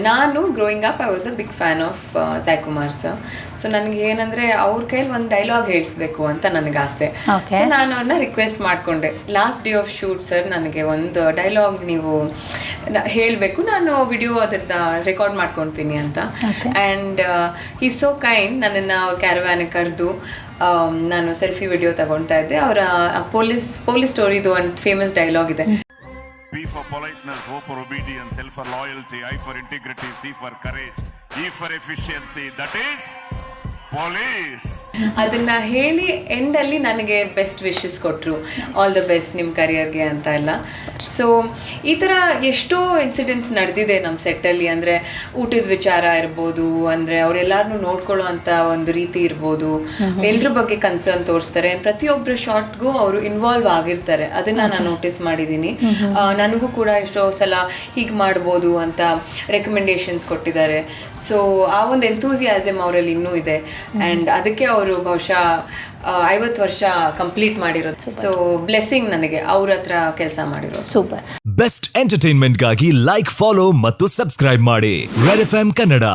ನಾನು growing up I was a big fan of Sai Kumar sir. So ನನಗೆ ಏನಂದರೆ ಅವ್ರ ಕೈಲಿ ಒಂದು ಡೈಲಾಗ್ ಹೇಳಿಸ್ಬೇಕು ಅಂತ ನನಗೆ ಆಸೆ. ಸೊ ನಾನು ಅವ್ರನ್ನ ರಿಕ್ವೆಸ್ಟ್ ಮಾಡಿಕೊಂಡೆ, last day of shoot sir ನನಗೆ ಒಂದು ಡೈಲಾಗ್ ನೀವು ಹೇಳಬೇಕು, ನಾನು ವಿಡಿಯೋ ಅದನ್ನ ರೆಕಾರ್ಡ್ ಮಾಡ್ಕೊತೀನಿ ಅಂತ. ಆ್ಯಂಡ್ ಈ ಸೋ ಕೈಂಡ್, ನನ್ನನ್ನು ಅವ್ರ ಕ್ಯಾರವ್ಯಾನಿಗೆ ಕರೆದು ನಾನು ಸೆಲ್ಫಿ ವಿಡಿಯೋ ತಗೊಳ್ತಾ ಇದ್ದೆ. ಅವರ ಪೊಲೀಸ್ ಸ್ಟೋರಿದು ಒಂದು ಫೇಮಸ್ ಡೈಲಾಗ್ ಇದೆ. P for politeness, O for obedience, L for loyalty, I for integrity, C for courage, E for efficiency, that is police. ಅದನ್ನ ಹೇಳಿ ಎಂಡಲ್ಲಿ ನನಗೆ ಬೆಸ್ಟ್ ವಿಶಸ್ ಕೊಟ್ಟರು, ಆಲ್ ದ ಬೆಸ್ಟ್ ನಿಮ್ಮ ಕರಿಯರ್ಗೆ ಅಂತ ಎಲ್ಲ. ಸೊ ಈ ಥರ ಎಷ್ಟೋ ಇನ್ಸಿಡೆಂಟ್ಸ್ ನಡೆದಿದೆ ನಮ್ಮ ಸೆಟ್ಟಲ್ಲಿ. ಅಂದರೆ ಊಟದ ವಿಚಾರ ಇರ್ಬೋದು, ಅಂದರೆ ಅವರೆಲ್ಲರನ್ನೂ ನೋಡ್ಕೊಳ್ಳೋ ಅಂಥ ಒಂದು ರೀತಿ ಇರ್ಬೋದು, ಎಲ್ರ ಬಗ್ಗೆ ಕನ್ಸರ್ನ್ ತೋರಿಸ್ತಾರೆ, ಪ್ರತಿಯೊಬ್ಬರ ಶಾರ್ಟ್ಗೂ ಅವರು ಇನ್ವಾಲ್ವ್ ಆಗಿರ್ತಾರೆ. ಅದನ್ನು ನಾನು ನೋಟಿಸ್ ಮಾಡಿದ್ದೀನಿ. ನನಗೂ ಕೂಡ ಎಷ್ಟೋ ಸಲ ಹೀಗೆ ಮಾಡ್ಬೋದು ಅಂತ ರೆಕಮೆಂಡೇಶನ್ಸ್ ಕೊಟ್ಟಿದ್ದಾರೆ. ಸೊ ಆ ಒಂದು ಎಂಥೂಸಿಯಾಸಮ್ ಅವರಲ್ಲಿ ಇನ್ನೂ ಇದೆ. ಆ್ಯಂಡ್ ಅದಕ್ಕೆ ಅವರು ಬಹುಶಃ 50 ವರ್ಷ ಕಂಪ್ಲೀಟ್ ಮಾಡಿರೋದು. ಸೊ ಬ್ಲೆಸ್ಸಿಂಗ್ ನನಗೆ ಅವ್ರ ಹತ್ರ ಕೆಲಸ ಮಾಡಿರೋದು. ಸೂಪರ್. ಬೆಸ್ಟ್ ಎಂಟರ್ಟೈನ್ಮೆಂಟ್ಗಾಗಿ ಲೈಕ್, ಫಾಲೋ ಮತ್ತು ಸಬ್ಸ್ಕ್ರೈಬ್ ಮಾಡಿ ರೆಡ್ FM ಕನ್ನಡ.